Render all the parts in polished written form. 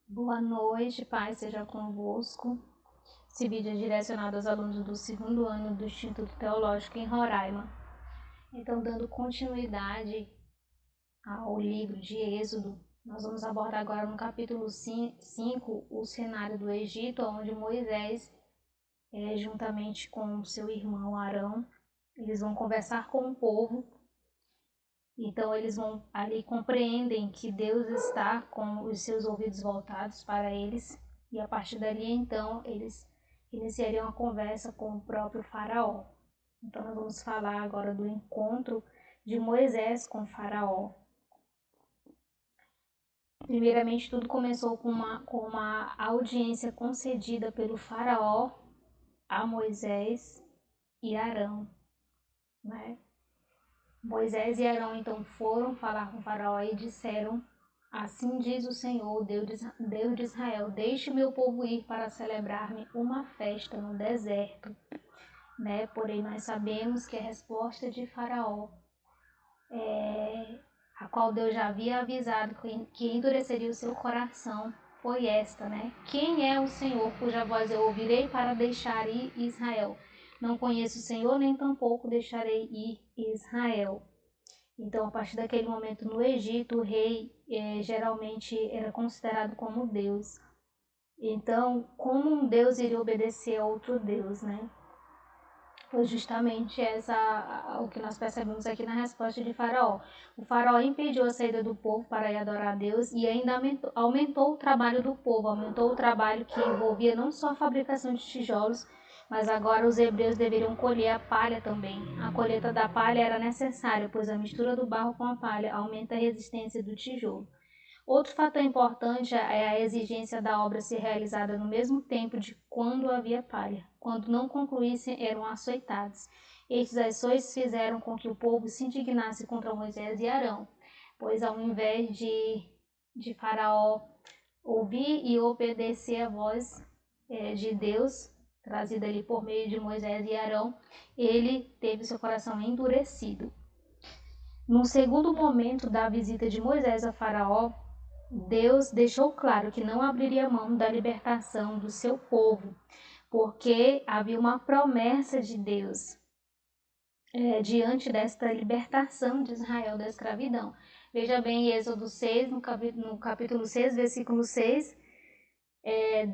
Boa noite, paz seja convosco. Esse vídeo é direcionado aos alunos do segundo ano do Instituto Teológico em Roraima. Então, dando continuidade ao livro de Êxodo, nós vamos abordar agora no capítulo 5 o cenário do Egito, onde Moisés, juntamente com seu irmão Arão, eles vão conversar com o povo. Então eles vão ali compreendem que Deus está com os seus ouvidos voltados para eles, e a partir dali então eles iniciariam a conversa com o próprio Faraó. Então nós vamos falar agora do encontro de Moisés com Faraó. Primeiramente tudo começou com uma audiência concedida pelo Faraó a Moisés e Arão, né? Moisés e Arão então foram falar com o Faraó e disseram: assim diz o Senhor, Deus de Israel, deixe meu povo ir para celebrar-me uma festa no deserto. Né? Porém, nós sabemos que a resposta de Faraó, a qual Deus já havia avisado que endureceria o seu coração, foi esta, né? Quem é o Senhor cuja voz eu ouvirei para deixar ir Israel? Não conheço o Senhor, nem tampouco deixarei ir Israel. Então, a partir daquele momento no Egito, o rei geralmente era considerado como Deus. Então, como um Deus iria obedecer a outro Deus, né? Foi justamente o que nós percebemos aqui na resposta de Faraó. O Faraó impediu a saída do povo para ir adorar a Deus e ainda aumentou o trabalho do povo, aumentou o trabalho que envolvia não só a fabricação de tijolos, mas agora os hebreus deveriam colher a palha também. A colheita da palha era necessária, pois a mistura do barro com a palha aumenta a resistência do tijolo. Outro fator importante é a exigência da obra ser realizada no mesmo tempo de quando havia palha. Quando não concluíssem, eram açoitados. Estes açoites fizeram com que o povo se indignasse contra Moisés e Arão, pois ao invés de Faraó ouvir e obedecer a voz de Deus, trazida ali por meio de Moisés e Arão, ele teve seu coração endurecido. No segundo momento da visita de Moisés a Faraó, Deus deixou claro que não abriria mão da libertação do seu povo, porque havia uma promessa de Deus diante desta libertação de Israel da escravidão. Veja bem, em Êxodo 6, no capítulo 6, versículo 6,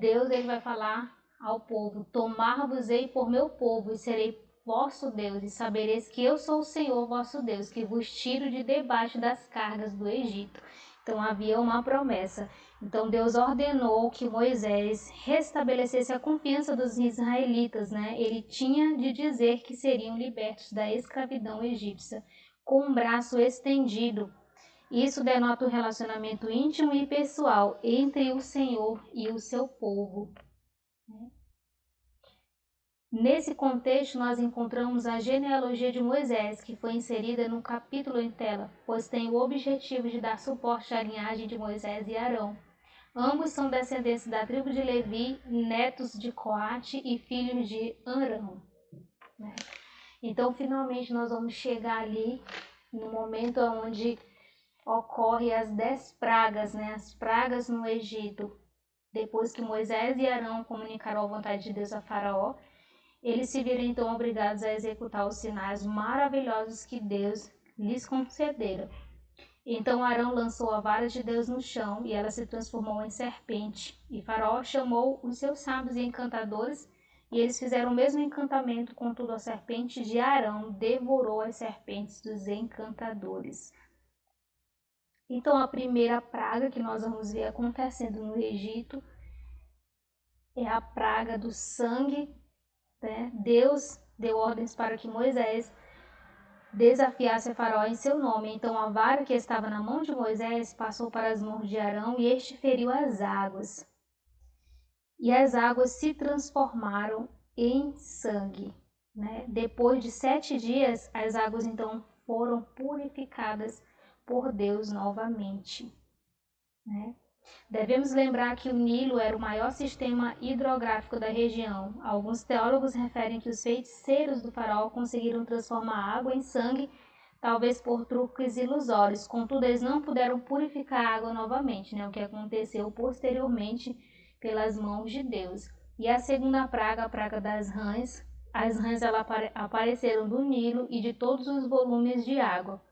Deus ele vai falar ao povo: tomar-vos-ei por meu povo e serei vosso Deus, e sabereis que eu sou o Senhor vosso Deus, que vos tiro de debaixo das cargas do Egito. Então havia uma promessa. Então Deus ordenou que Moisés restabelecesse a confiança dos israelitas, né? Ele tinha de dizer que seriam libertos da escravidão egípcia com um braço estendido. Isso denota um relacionamento íntimo e pessoal entre o Senhor e o seu povo. Nesse contexto, nós encontramos a genealogia de Moisés, que foi inserida no capítulo em tela, pois tem o objetivo de dar suporte à linhagem de Moisés e Arão. Ambos são descendentes da tribo de Levi, netos de Coate e filhos de Arão. Então, finalmente, nós vamos chegar ali no momento onde ocorre as 10 pragas, né? As pragas no Egito. Depois que Moisés e Arão comunicaram a vontade de Deus a Faraó, eles se viram então obrigados a executar os sinais maravilhosos que Deus lhes concedera. Então Arão lançou a vara de Deus no chão e ela se transformou em serpente. E Faraó chamou os seus sábios e encantadores e eles fizeram o mesmo encantamento, contudo a serpente de Arão devorou as serpentes dos encantadores. Então a primeira praga que nós vamos ver acontecendo no Egito é a praga do sangue. Deus deu ordens para que Moisés desafiasse a Faraó em seu nome. Então a vara que estava na mão de Moisés passou para as mãos de Arão e este feriu as águas. E as águas se transformaram em sangue. Depois de 7 dias, as águas então foram purificadas por Deus novamente. Devemos lembrar que o Nilo era o maior sistema hidrográfico da região. Alguns teólogos referem que os feiticeiros do faraó conseguiram transformar a água em sangue talvez por truques ilusórios. Contudo, eles não puderam purificar a água novamente, né? O que aconteceu posteriormente pelas mãos de Deus. E a segunda praga, a praga das rãs. As rãs apareceram do Nilo e de todos os volumes de água.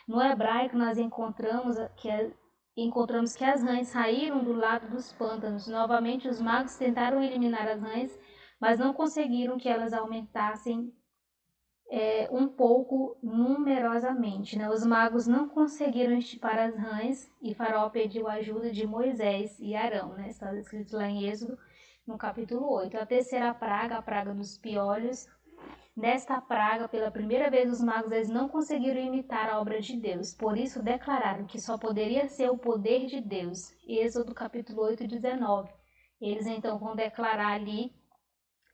No hebraico, nós encontramos que as rãs saíram do lado dos pântanos. Novamente, os magos tentaram eliminar as rãs, mas não conseguiram que elas aumentassem um pouco numerosamente, né? Os magos não conseguiram estipar as rãs e Faraó pediu a ajuda de Moisés e Arão, né? Está escrito lá em Êxodo, no capítulo 8. A terceira praga, a praga dos piolhos. Nesta praga, pela primeira vez, os magos eles não conseguiram imitar a obra de Deus. Por isso, declararam que só poderia ser o poder de Deus. Êxodo capítulo 8, 19. Eles então vão declarar ali: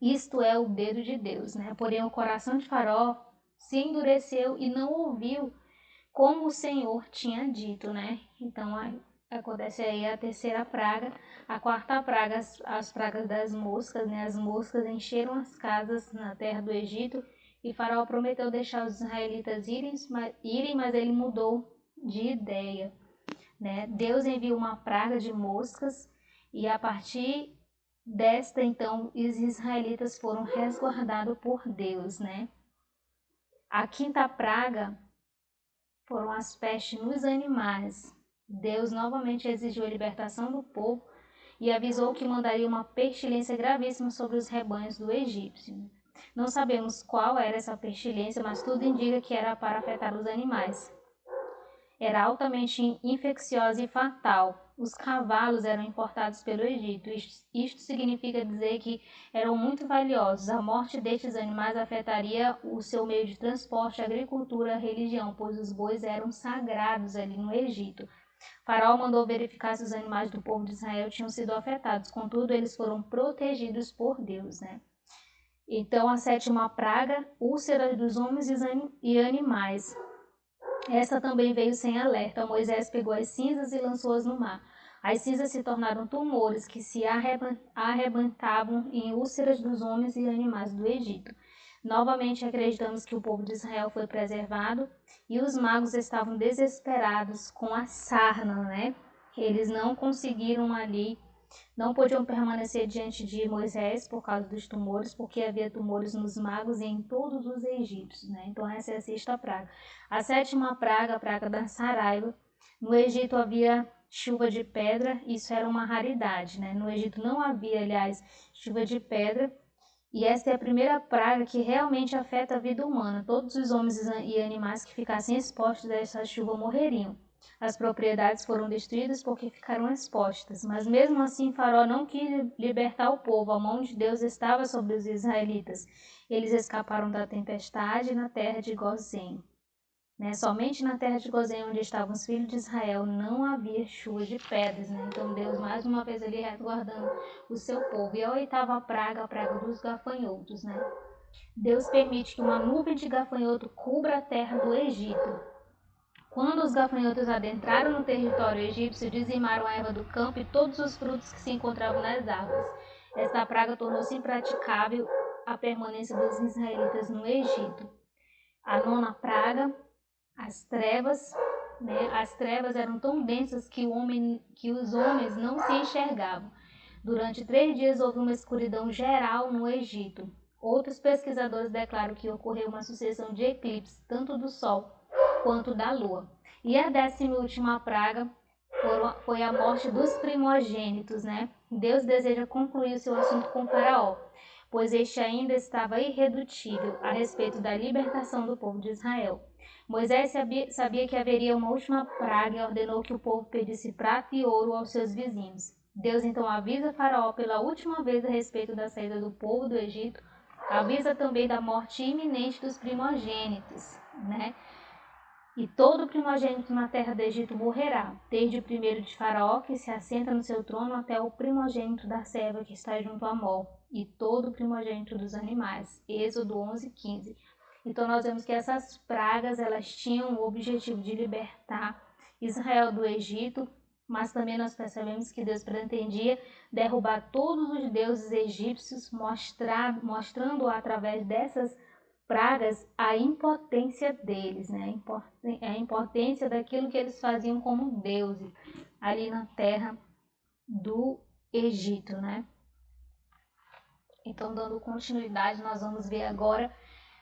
isto é o dedo de Deus, né? Porém, o coração de Faraó se endureceu e não ouviu como o Senhor tinha dito, né? Então, acontece aí a terceira praga. A quarta praga, as pragas das moscas, né? As moscas encheram as casas na terra do Egito e Faraó prometeu deixar os israelitas irem, mas ele mudou de ideia, né? Deus enviou uma praga de moscas e a partir desta, então, os israelitas foram resguardados por Deus, né? A quinta praga foram as pestes nos animais. Deus novamente exigiu a libertação do povo e avisou que mandaria uma pestilência gravíssima sobre os rebanhos do egípcio. Não sabemos qual era essa pestilência, mas tudo indica que era para afetar os animais. Era altamente infecciosa e fatal. Os cavalos eram importados pelo Egito. Isto significa dizer que eram muito valiosos. A morte destes animais afetaria o seu meio de transporte, a agricultura, a religião, pois os bois eram sagrados ali no Egito. Faraó mandou verificar se os animais do povo de Israel tinham sido afetados. Contudo, eles foram protegidos por Deus, né? Então, a sétima praga, úlceras dos homens e animais. Essa também veio sem alerta. Moisés pegou as cinzas e lançou-as no mar. As cinzas se tornaram tumores que se arrebentavam em úlceras dos homens e animais do Egito. Novamente acreditamos que o povo de Israel foi preservado e os magos estavam desesperados com a sarna, né? Eles não conseguiram ali, não podiam permanecer diante de Moisés por causa dos tumores, porque havia tumores nos magos e em todos os egípcios, né? Então essa é a sexta praga. A sétima praga, a praga da saraiva. No Egito havia chuva de pedra, isso era uma raridade, né? No Egito não havia, aliás, chuva de pedra, e essa é a primeira praga que realmente afeta a vida humana. Todos os homens e animais que ficassem expostos a essa chuva morreriam. As propriedades foram destruídas porque ficaram expostas, mas mesmo assim Faraó não quis libertar o povo. A mão de Deus estava sobre os israelitas. Eles escaparam da tempestade na terra de Gozém. Somente na terra de Gozém, onde estavam os filhos de Israel, não havia chuva de pedras. Então Deus mais uma vez ali resguardando o seu povo. E a oitava praga, a praga dos gafanhotos. Deus permite que uma nuvem de gafanhoto cubra a terra do Egito. Quando os gafanhotos adentraram no território egípcio, dizimaram a erva do campo e todos os frutos que se encontravam nas árvores. Esta praga tornou-se impraticável a permanência dos israelitas no Egito. A nona praga, as trevas. As trevas eram tão densas que os homens não se enxergavam. Durante 3 dias houve uma escuridão geral no Egito. Outros pesquisadores declaram que ocorreu uma sucessão de eclipses, tanto do Sol quanto da lua. E a 10ª e última praga foi a morte dos primogênitos, Deus deseja concluir o seu assunto com Faraó, pois este ainda estava irredutível a respeito da libertação do povo de Israel. Moisés sabia que haveria uma última praga e ordenou que o povo pedisse prata e ouro aos seus vizinhos. Deus então avisa Faraó pela última vez a respeito da saída do povo do Egito, avisa também da morte iminente dos primogênitos, E todo primogênito na terra do Egito morrerá, desde o primeiro de Faraó, que se assenta no seu trono, até o primogênito da serva que está junto a Mó, e todo o primogênito dos animais. Êxodo 11:15. Então nós vemos que essas pragas, elas tinham o objetivo de libertar Israel do Egito, mas também nós percebemos que Deus pretendia derrubar todos os deuses egípcios, mostrando através dessas pragas a impotência deles, né? A impotência daquilo que eles faziam como deuses ali na terra do Egito, né? Então, dando continuidade, nós vamos ver agora,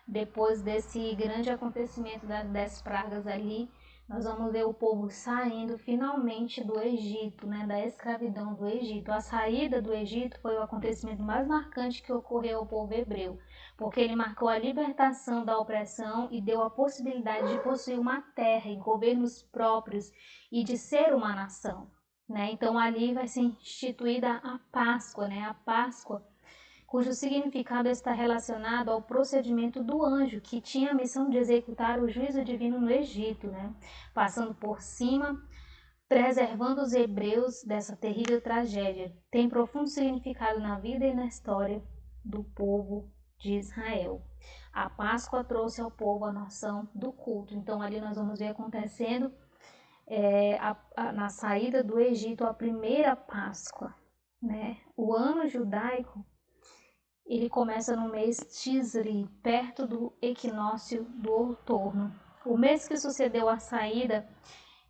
depois desse grande acontecimento das 10 pragas ali, nós vamos ver o povo saindo finalmente do Egito, né, da escravidão do Egito. A saída do Egito foi o acontecimento mais marcante que ocorreu ao povo hebreu, porque ele marcou a libertação da opressão e deu a possibilidade de possuir uma terra e governos próprios e de ser uma nação, né? Então ali vai ser instituída a Páscoa, né? A Páscoa, cujo significado está relacionado ao procedimento do anjo, que tinha a missão de executar o juízo divino no Egito, né? Passando por cima, preservando os hebreus dessa terrível tragédia. Tem profundo significado na vida e na história do povo de Israel. A Páscoa trouxe ao povo a noção do culto. Então ali nós vamos ver acontecendo na saída do Egito a primeira Páscoa, né? O ano judaico, ele começa no mês Tisri, perto do equinócio do outono. O mês que sucedeu a saída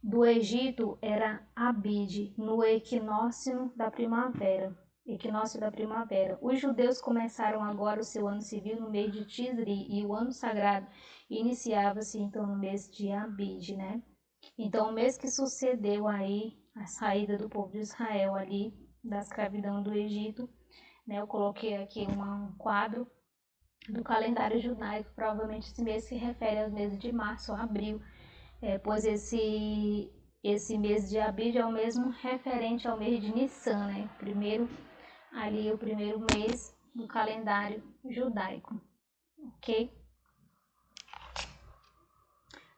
do Egito era Abide, no equinócio da primavera. Os judeus começaram agora o seu ano civil no mês de Tisri e o ano sagrado iniciava-se então no mês de Abide, né? Então o mês que sucedeu aí a saída do povo de Israel ali da escravidão do Egito, né? Eu coloquei aqui um quadro do calendário judaico, provavelmente esse mês se refere aos meses de março ou abril, pois esse mês de Abib é o mesmo referente ao mês de Nissan, né? O primeiro mês do calendário judaico, ok?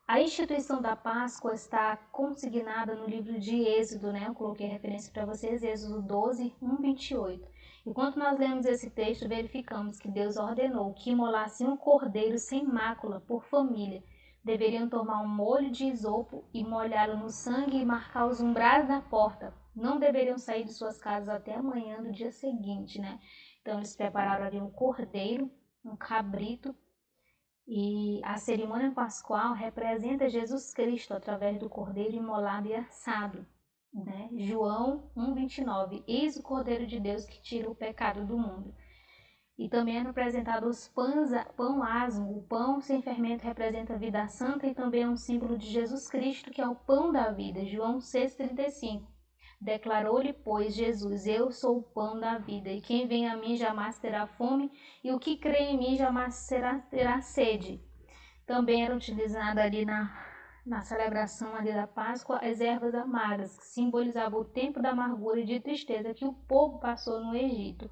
A instituição da Páscoa está consignada no livro de Êxodo, né? Eu coloquei referência para vocês, Êxodo 12, 1:28. Enquanto nós lemos esse texto, verificamos que Deus ordenou que imolassem um cordeiro sem mácula por família. Deveriam tomar um molho de isopo e molhá-lo no sangue e marcar os umbrais da porta. Não deveriam sair de suas casas até amanhã do dia seguinte, né? Então eles prepararam ali um cordeiro, um cabrito, e a cerimônia pascual representa Jesus Cristo através do cordeiro imolado e assado, né? João 1:29, eis o Cordeiro de Deus que tira o pecado do mundo. E também é representado os pão asmo. O pão sem fermento representa a vida santa e também é um símbolo de Jesus Cristo, que é o pão da vida. João 6:35. Declarou-lhe, pois, Jesus, eu sou o pão da vida, e quem vem a mim jamais terá fome, e o que crê em mim jamais terá sede. Também era utilizada ali na celebração ali da Páscoa as ervas amargas, que simbolizavam o tempo da amargura e de tristeza que o povo passou no Egito.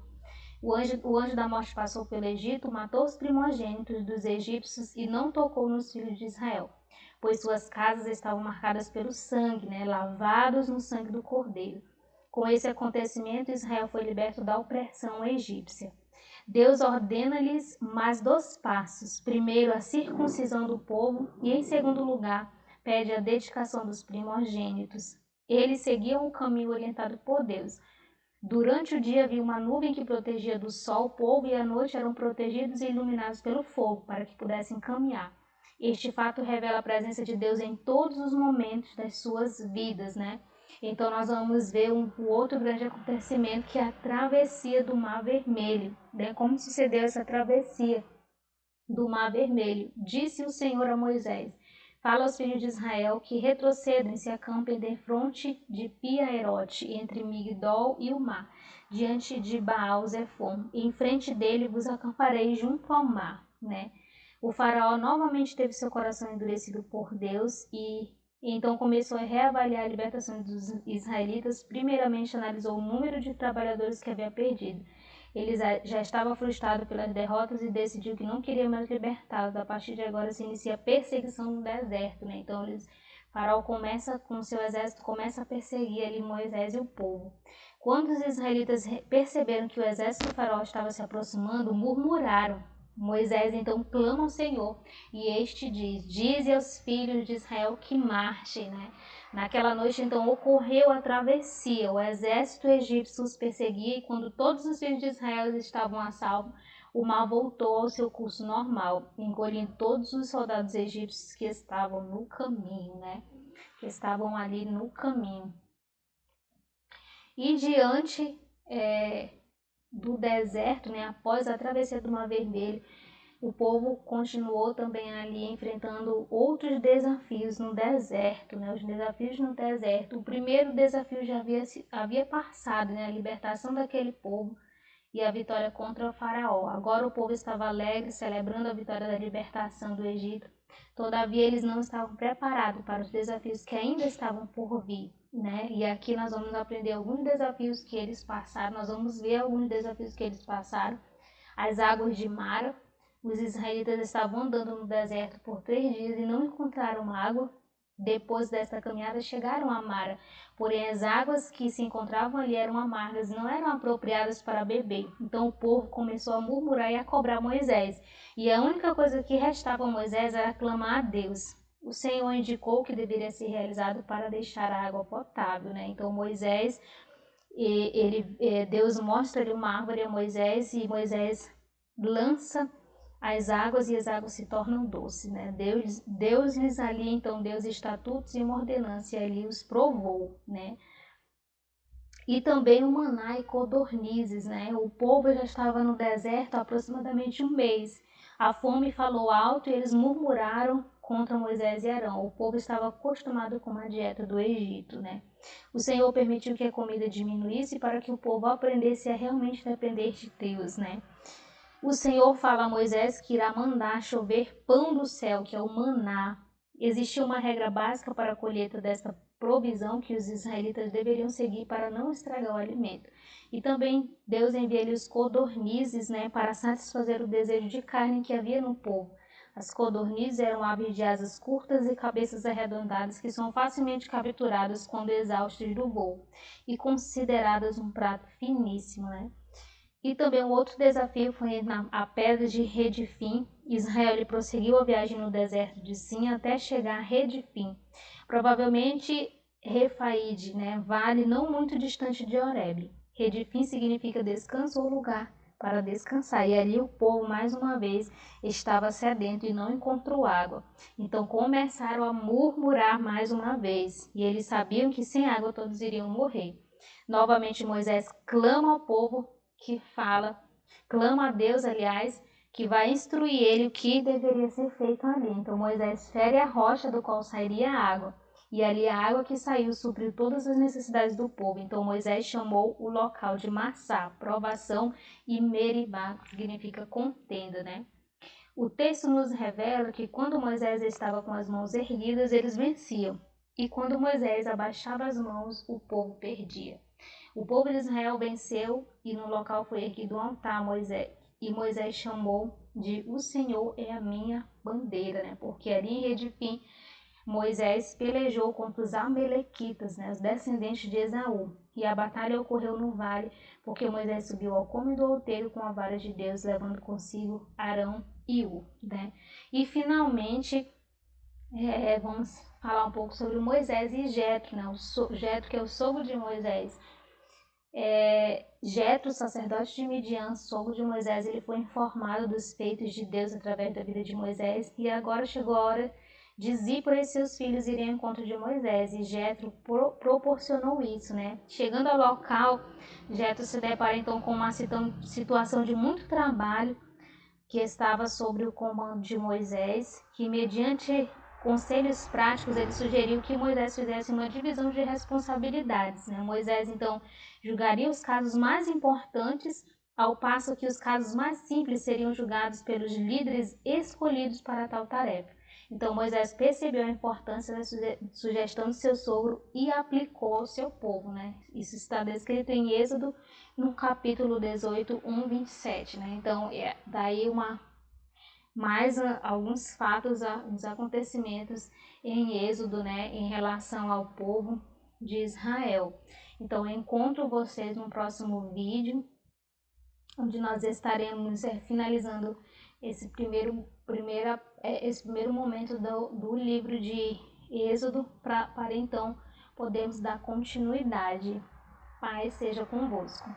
O anjo da morte passou pelo Egito, matou os primogênitos dos egípcios e não tocou nos filhos de Israel, pois suas casas estavam marcadas pelo sangue, né, lavados no sangue do cordeiro. Com esse acontecimento, Israel foi liberto da opressão egípcia. Deus ordena-lhes mais 2 passos. Primeiro, a circuncisão do povo e, em segundo lugar, pede a dedicação dos primogênitos. Eles seguiam o caminho orientado por Deus. Durante o dia havia uma nuvem que protegia do sol o povo e à noite eram protegidos e iluminados pelo fogo para que pudessem caminhar. Este fato revela a presença de Deus em todos os momentos das suas vidas, né? Então nós vamos ver um outro grande acontecimento, que é a travessia do Mar Vermelho, né? Como sucedeu essa travessia do Mar Vermelho? Disse o Senhor a Moisés: fala aos filhos de Israel que retrocedam e se acampem defronte de Pi-Hahirote, entre Migdol e o mar, diante de Baal-Zefon. Em frente dele vos acamparei junto ao mar, né? O faraó novamente teve seu coração endurecido por Deus e então começou a reavaliar a libertação dos israelitas. Primeiramente analisou o número de trabalhadores que havia perdido. Ele já estava frustrado pelas derrotas e decidiu que não queria mais libertá-los. A partir de agora se inicia a perseguição no deserto, né? Então Faraó começa com seu exército, começa a perseguir ali Moisés e o povo. Quando os israelitas perceberam que o exército do faraó estava se aproximando, murmuraram. Moisés então clama ao Senhor e este diz: dize aos filhos de Israel que marchem, né? Naquela noite então ocorreu a travessia, o exército egípcio os perseguia e quando todos os filhos de Israel estavam a salvo, o mar voltou ao seu curso normal, engolindo todos os soldados egípcios que estavam no caminho, né? Que estavam ali no caminho. E diante do deserto, né? Após a travessia do Mar Vermelho, o povo continuou também ali enfrentando outros desafios no deserto, né? Os desafios no deserto. O primeiro desafio já havia passado, né? A libertação daquele povo e a vitória contra o faraó. Agora o povo estava alegre, celebrando a vitória da libertação do Egito. Todavia, eles não estavam preparados para os desafios que ainda estavam por vir, né? E aqui nós vamos aprender alguns desafios que eles passaram, nós vamos ver alguns desafios que eles passaram. As águas de Mara. Os israelitas estavam andando no deserto por 3 dias e não encontraram água. Depois desta caminhada chegaram a Mara, porém as águas que se encontravam ali eram amargas e não eram apropriadas para beber. Então o povo começou a murmurar e a cobrar Moisés. E a única coisa que restava a Moisés era clamar a Deus. O Senhor indicou o que deveria ser realizado para deixar a água potável, né? Então Moisés, Deus mostra-lhe uma árvore a Moisés e Moisés lança as águas e as águas se tornam doces, né? Deus lhes ali, então, deu estatutos e uma ordenança e ali os provou, né? E também o maná e codornizes, né? O povo já estava no deserto há aproximadamente 1 mês. A fome falou alto e eles murmuraram contra Moisés e Arão. O povo estava acostumado com a dieta do Egito, né? O Senhor permitiu que a comida diminuísse para que o povo aprendesse a realmente depender de Deus, né? O Senhor fala a Moisés que irá mandar chover pão do céu, que é o maná. Existia uma regra básica para a colheita desta provisão que os israelitas deveriam seguir para não estragar o alimento. E também Deus envia-lhe os codornizes, né, para satisfazer o desejo de carne que havia no povo. As codornizes eram aves de asas curtas e cabeças arredondadas que são facilmente capturadas quando exaustas do voo e consideradas um prato finíssimo, né? E também um outro desafio foi a pedra de Redifim. Israel prosseguiu a viagem no deserto de Sim até chegar a Redifim, provavelmente Refaíde, né, vale não muito distante de Horebe. Redifim significa descanso ou lugar para descansar, e ali o povo mais uma vez estava sedento e não encontrou água. Então começaram a murmurar mais uma vez, e eles sabiam que sem água todos iriam morrer. Novamente Moisés clama ao povo clama a Deus, aliás, que vai instruir ele o que deveria ser feito ali. Então Moisés fere a rocha do qual sairia a água, e ali a água que saiu supriu todas as necessidades do povo. Então Moisés chamou o local de Massá, provação, e Meribá, que significa contenda, né? O texto nos revela que quando Moisés estava com as mãos erguidas, eles venciam, e quando Moisés abaixava as mãos, o povo perdia. O povo de Israel venceu e no local foi erguido um altar a Moisés. E Moisés chamou de O Senhor é a minha bandeira, né? Porque ali em Redifim, Moisés pelejou contra os amalequitas, né? Os descendentes de Esaú. E a batalha ocorreu no vale, porque Moisés subiu ao cume do outeiro com a vara de Deus, levando consigo Arão e Ur, né? E finalmente, vamos falar um pouco sobre Moisés e Jetro, né? Jetro, que é o sogro de Moisés. Jetro, sacerdote de Midian, sogro de Moisés, ele foi informado dos feitos de Deus através da vida de Moisés, e agora chegou a hora de Zípora e seus filhos irem ao encontro de Moisés, e Jetro proporcionou isso, né? Chegando ao local, Jetro se depara então com uma situação de muito trabalho que estava sobre o comando de Moisés, que mediante conselhos práticos, ele sugeriu que Moisés fizesse uma divisão de responsabilidades, né? Moisés, então, julgaria os casos mais importantes, ao passo que os casos mais simples seriam julgados pelos líderes escolhidos para tal tarefa. Então, Moisés percebeu a importância da sugestão de seu sogro e aplicou ao seu povo, né? Isso está descrito em Êxodo, no capítulo 18, 1:27, né? Então, daí mais alguns fatos, uns acontecimentos em Êxodo, né, em relação ao povo de Israel. Então, eu encontro vocês no próximo vídeo, onde nós estaremos finalizando esse primeiro momento do livro de Êxodo, para então podermos dar continuidade. Paz seja convosco.